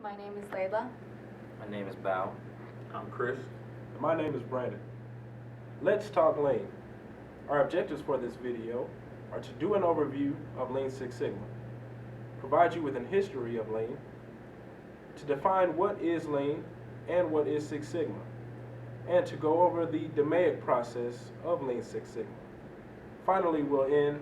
My name is Layla. My name is Bao. I'm Chris. And my name is Brandon. Let's talk Lean. Our objectives for this video are to do an overview of Lean Six Sigma, provide you with an history of Lean, to define what is Lean and what is Six Sigma, and to go over the DMAIC process of Lean Six Sigma. Finally, we'll end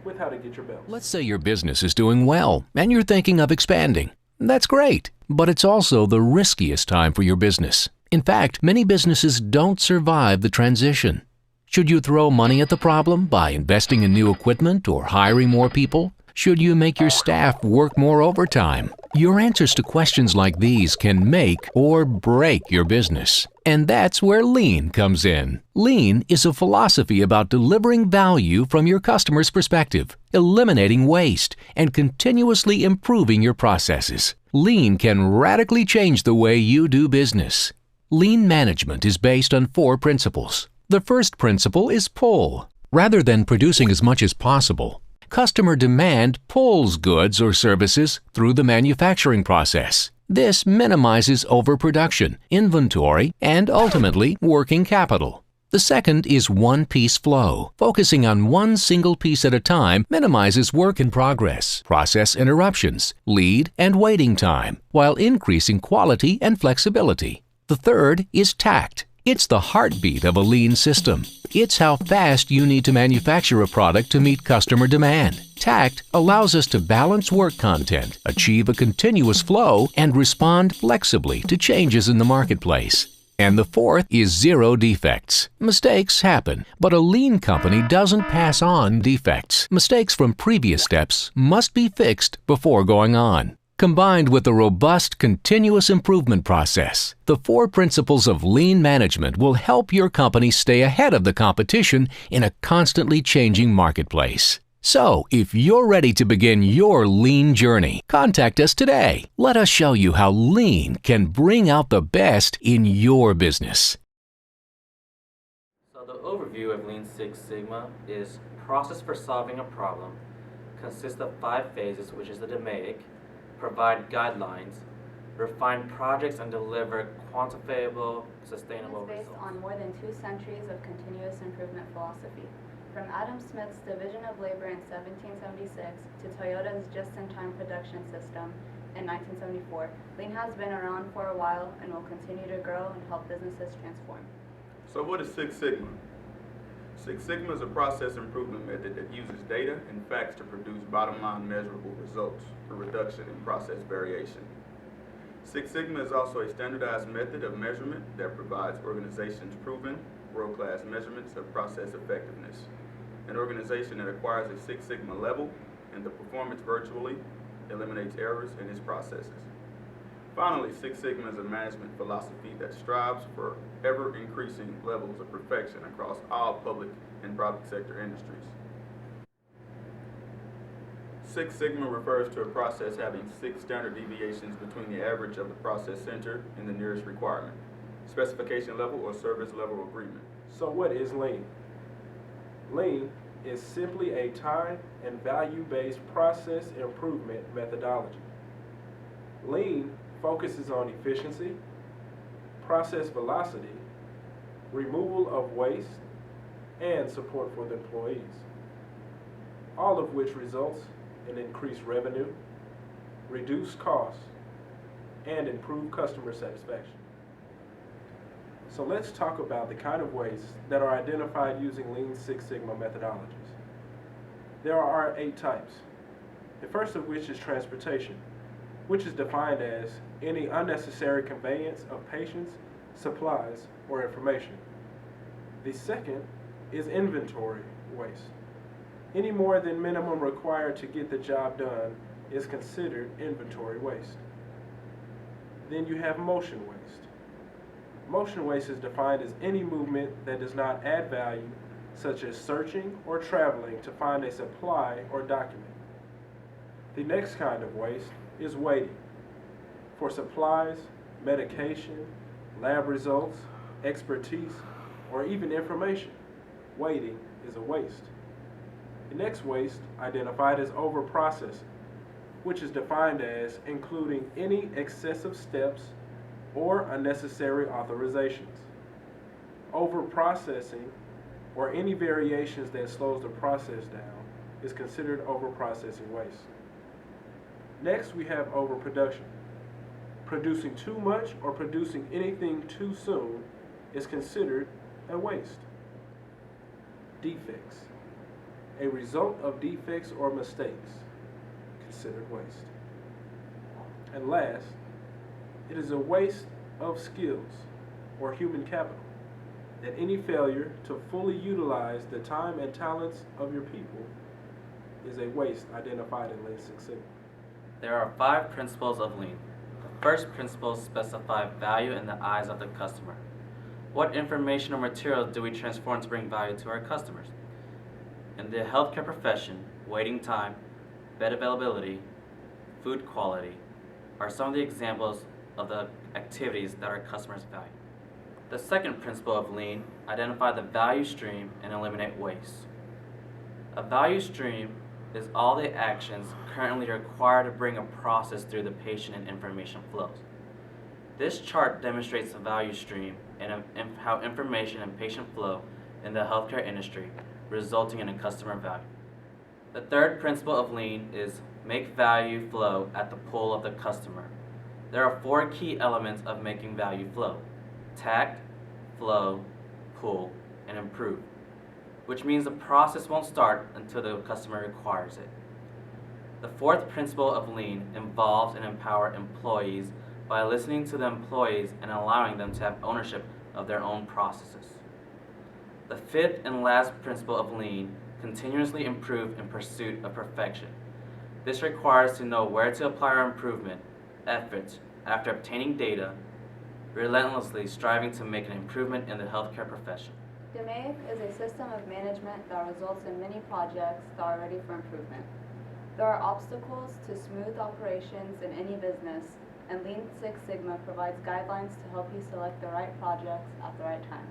with how to get your belts. Let's say your business is doing well and you're thinking of expanding. That's great, but it's also the riskiest time for your business. In fact, many businesses don't survive the transition. Should you throw money at the problem by investing in new equipment or hiring more people? Should you make your staff work more overtime? Your answers to questions like these can make or break your business. And that's where Lean comes in. Lean is a philosophy about delivering value from your customer's perspective, eliminating waste, and continuously improving your processes. Lean can radically change the way you do business. Lean management is based on 4 principles. The first principle is pull. Rather than producing as much as possible, customer demand pulls goods or services through the manufacturing process. This minimizes overproduction, inventory, and ultimately working capital. The second is one-piece flow. Focusing on one single piece at a time minimizes work in progress, process interruptions, lead and waiting time, while increasing quality and flexibility. The third is tact. It's the heartbeat of a lean system. It's how fast you need to manufacture a product to meet customer demand. Tact allows us to balance work content, achieve a continuous flow, and respond flexibly to changes in the marketplace. And the fourth is zero defects. Mistakes happen, but a lean company doesn't pass on defects. Mistakes from previous steps must be fixed before going on. Combined with a robust continuous improvement process, the 4 principles of lean management will help your company stay ahead of the competition in a constantly changing marketplace. So, if you're ready to begin your lean journey, contact us today. Let us show you how lean can bring out the best in your business. So the overview of Lean Six Sigma is process for solving a problem, consists of 5 phases, which is the DMAIC, provide guidelines, refine projects, and deliver quantifiable, sustainable It's based results. on more than 2 centuries of continuous improvement philosophy. From Adam Smith's division of labor in 1776 to Toyota's just-in-time production system in 1974, Lean has been around for a while and will continue to grow and help businesses transform. So what is Six Sigma? Six Sigma is a process improvement method that uses data and facts to produce bottom-line measurable results for reduction in process variation. Six Sigma is also a standardized method of measurement that provides organizations proven, world-class measurements of process effectiveness. An organization that acquires a Six Sigma level in the performance virtually eliminates errors in its processes. Finally, Six Sigma is a management philosophy that strives for ever-increasing levels of perfection across all public and private sector industries. Six Sigma refers to a process having 6 standard deviations between the average of the process center and the nearest requirement, specification level or service level agreement. So what is Lean? Lean is simply a time and value-based process improvement methodology. Lean focuses on efficiency, process velocity, removal of waste, and support for the employees, all of which results in increased revenue, reduced costs, and improved customer satisfaction. So let's talk about the kind of waste that are identified using Lean Six Sigma methodologies. There are 8 types. The first of which is transportation, which is defined as any unnecessary conveyance of patients, supplies, or information. The second is inventory waste. Any more than minimum required to get the job done is considered inventory waste. Then you have motion waste. Motion waste is defined as any movement that does not add value, such as searching or traveling to find a supply or document. The next kind of waste is waiting. For supplies, medication, lab results, expertise, or even information, waiting is a waste. The next waste, identified as over-processing. which is defined as including any excessive steps or unnecessary authorizations. Over-processing or any variations that slows the process down is considered over-processing waste. Next, we have overproduction. Producing too much or producing anything too soon is considered a waste. Defects. A result of defects or mistakes, considered waste. And last, it is a waste of skills or human capital, that any failure to fully utilize the time and talents of your people is a waste identified in Lean Six Sigma. There are 5 principles of Lean. The first principle specifies value in the eyes of the customer. What information or materials do we transform to bring value to our customers? In the healthcare profession, waiting time, bed availability, food quality are some of the examples of the activities that our customers value. The second principle of Lean, identify the value stream and eliminate waste. A value stream is all the actions currently required to bring a process through the patient and information flows. This chart demonstrates the value stream and how information and patient flow in the healthcare industry, resulting in a customer value. The third principle of Lean is make value flow at the pull of the customer. There are 4 key elements of making value flow: tact, flow, pull, and improve, which means the process won't start until the customer requires it. The fourth principle of Lean involves and empower employees by listening to the employees and allowing them to have ownership of their own processes. The fifth and last principle of Lean, continuously improve in pursuit of perfection. This requires to know where to apply our improvement efforts after obtaining data, relentlessly striving to make an improvement in the healthcare profession. DMAIC is a system of management that results in many projects that are ready for improvement. There are obstacles to smooth operations in any business, and Lean Six Sigma provides guidelines to help you select the right projects at the right time.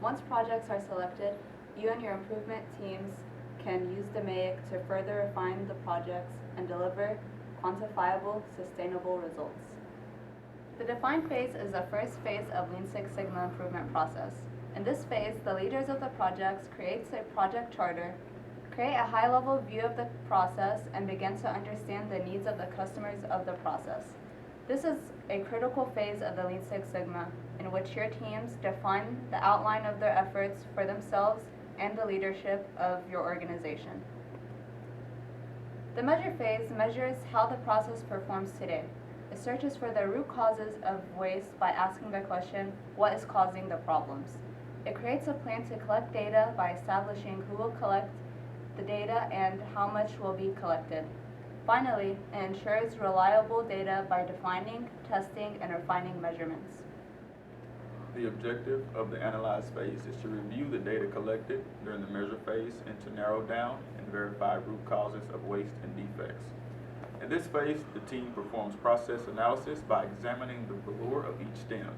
Once projects are selected, you and your improvement teams can use DMAIC to further refine the projects and deliver quantifiable, sustainable results. The define phase is the first phase of Lean Six Sigma improvement process. In this phase, the leaders of the projects creates a project charter, create a high-level view of the process, and begin to understand the needs of the customers of the process. This is a critical phase of the Lean Six Sigma, in which your teams define the outline of their efforts for themselves and the leadership of your organization. The measure phase measures how the process performs today. It searches for the root causes of waste by asking the question, what is causing the problems? It creates a plan to collect data by establishing who will collect the data and how much will be collected. Finally, it ensures reliable data by defining, testing, and refining measurements. The objective of the analyze phase is to review the data collected during the measure phase and to narrow down and verify root causes of waste and defects. In this phase, the team performs process analysis by examining the velour of each stem.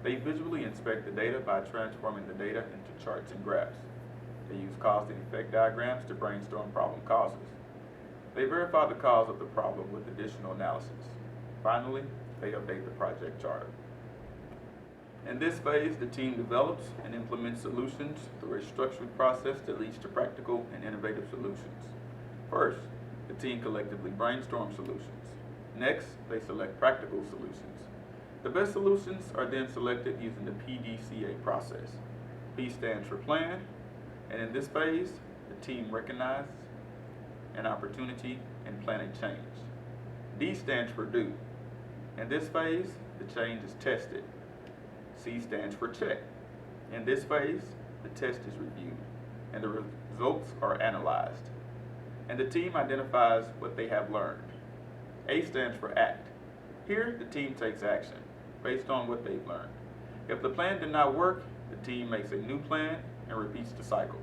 They visually inspect the data by transforming the data into charts and graphs. They use cause and effect diagrams to brainstorm problem causes. They verify the cause of the problem with additional analysis. Finally, they update the project charter. In this phase, the team develops and implements solutions through a structured process that leads to practical and innovative solutions. First, the team collectively brainstorms solutions. Next, they select practical solutions. The best solutions are then selected using the PDCA process. P stands for plan, and in this phase, the team recognizes an opportunity and plan a change. D stands for do. In this phase, the change is tested. C stands for check. In this phase, the test is reviewed, and the results are analyzed. And the team identifies what they have learned. A stands for act. Here, the team takes action based on what they've learned. If the plan did not work, the team makes a new plan and repeats the cycle.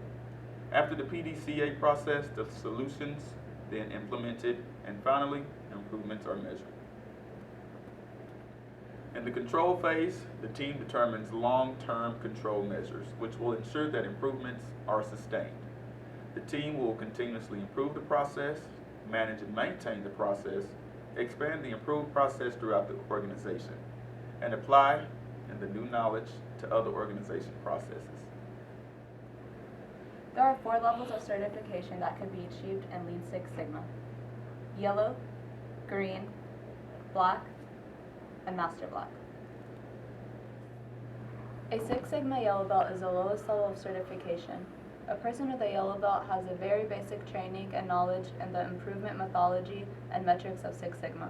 After the PDCA process, the solutions then implemented, and finally, improvements are measured. In the control phase, the team determines long-term control measures, which will ensure that improvements are sustained. The team will continuously improve the process manage and maintain the process, expand the improved process throughout the organization, and apply the new knowledge to other organization processes. There are 4 levels of certification that could be achieved in Lean Six Sigma: Yellow, Green, Black, and Master Black. A Six Sigma Yellow Belt is the lowest level of certification. A person with a yellow belt has a very basic training and knowledge in the improvement methodology and metrics of Six Sigma.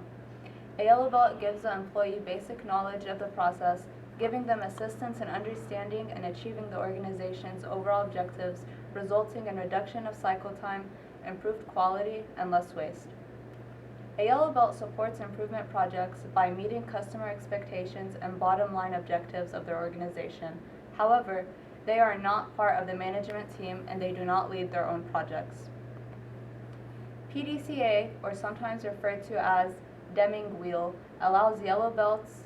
A yellow belt gives the employee basic knowledge of the process, giving them assistance in understanding and achieving the organization's overall objectives, resulting in reduction of cycle time, improved quality, and less waste. A yellow belt supports improvement projects by meeting customer expectations and bottom line objectives of their organization. However, they are not part of the management team and they do not lead their own projects. PDCA, or sometimes referred to as Deming Wheel, allows yellow belts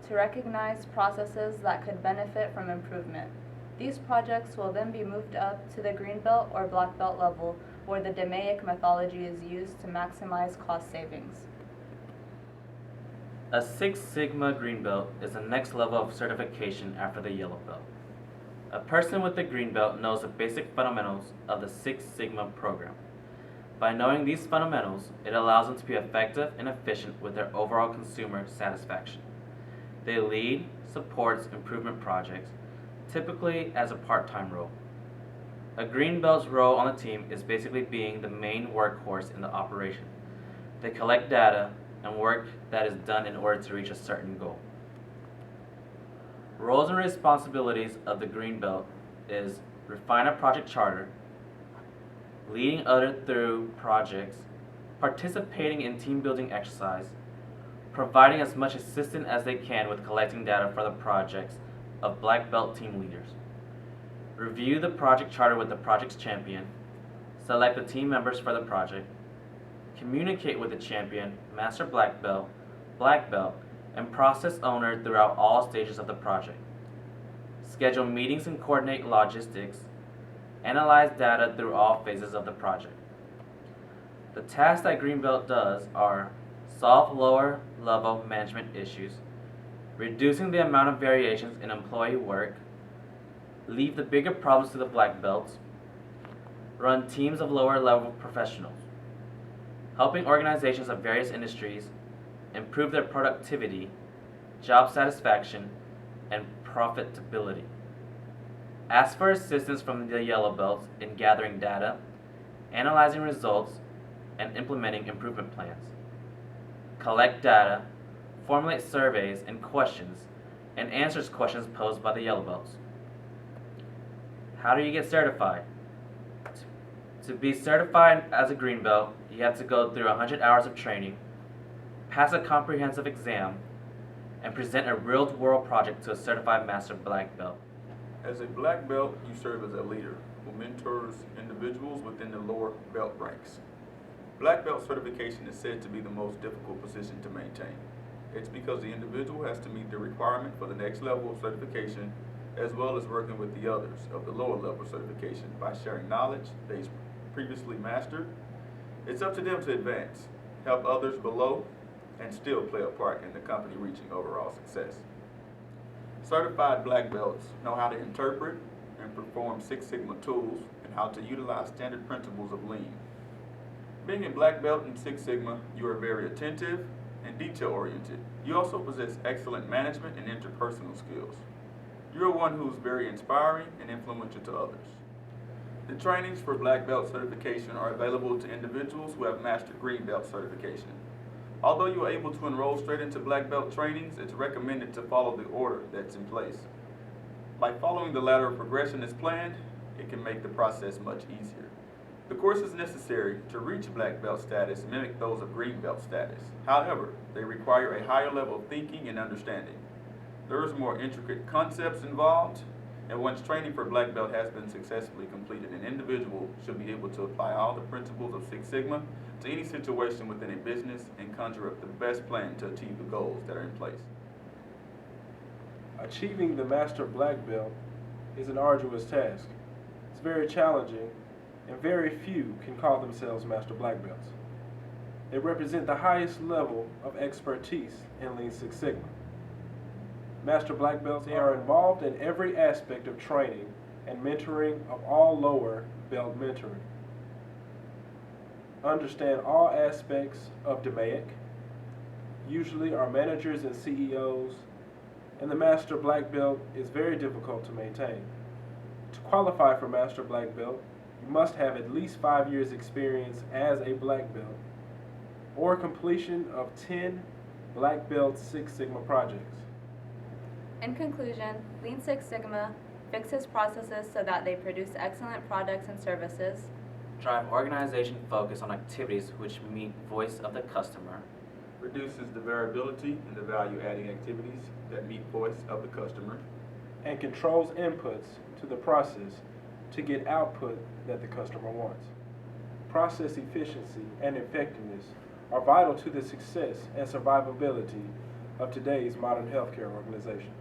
to recognize processes that could benefit from improvement. These projects will then be moved up to the green belt or black belt level, where the DMAIC methodology is used to maximize cost savings. A Six Sigma Green Belt is the next level of certification after the Yellow Belt. A person with the Green Belt knows the basic fundamentals of the Six Sigma program. By knowing these fundamentals, it allows them to be effective and efficient with their overall consumer satisfaction. They lead, supports improvement projects, typically as a part-time role. A Green Belt's role on the team is basically being the main workhorse in the operation. They collect data and work that is done in order to reach a certain goal. Roles and responsibilities of the Green Belt is refine a project charter, leading others through projects, participating in team building exercise, providing as much assistance as they can with collecting data for the projects of Black Belt team leaders, review the project charter with the project's champion, select the team members for the project, communicate with the champion, Master Black Belt, and process owner throughout all stages of the project, schedule meetings and coordinate logistics, analyze data through all phases of the project. The tasks that Green Belt does are solve lower level management issues, reducing the amount of variations in employee work, leave the bigger problems to the Black Belts, run teams of lower level professionals, helping organizations of various industries improve their productivity, job satisfaction, and profitability. Ask for assistance from the Yellow Belts in gathering data, analyzing results, and implementing improvement plans. Collect data, formulate surveys and questions, and answers questions posed by the Yellow Belts. How do you get certified? To be certified as a Green Belt, you have to go through 100 hours of training, pass a comprehensive exam, and present a real-world project to a certified Master Black Belt. As a Black Belt, you serve as a leader who mentors individuals within the lower belt ranks. Black Belt certification is said to be the most difficult position to maintain. It's because the individual has to meet the requirement for the next level of certification, as well as working with the others of the lower level certification by sharing knowledge they've previously mastered. It's up to them to advance, help others below, and still play a part in the company reaching overall success. Certified Black Belts know how to interpret and perform Six Sigma tools and how to utilize standard principles of Lean. Being a Black Belt in Six Sigma, you are very attentive and detail-oriented. You also possess excellent management and interpersonal skills. You're one who's very inspiring and influential to others. The trainings for Black Belt certification are available to individuals who have mastered Green Belt certification. Although you are able to enroll straight into Black Belt trainings, it's recommended to follow the order that's in place. By following the ladder of progression as planned, it can make the process much easier. The courses necessary to reach Black Belt status mimic those of Green Belt status. However, they require a higher level of thinking and understanding. There is more intricate concepts involved, and once training for Black Belt has been successfully completed, an individual should be able to apply all the principles of Six Sigma to any situation within a business and conjure up the best plan to achieve the goals that are in place. Achieving the Master Black Belt is an arduous task. It's very challenging, and very few can call themselves Master Black Belts. They represent the highest level of expertise in Lean Six Sigma. Master Black Belts are involved in every aspect of training and mentoring of all lower belt mentoring. Understand all aspects of DMAIC, usually are managers and CEOs, and the Master Black Belt is very difficult to maintain. To qualify for Master Black Belt, you must have at least 5 years experience as a Black Belt or completion of 10 Black Belt Six Sigma projects. In conclusion, Lean Six Sigma fixes processes so that they produce excellent products and services, Drive organization focus on activities which meet voice of the customer. Reduces the variability in the value-adding activities that meet voice of the customer. And controls inputs to the process to get output that the customer wants. Process efficiency and effectiveness are vital to the success and survivability of today's modern healthcare organization.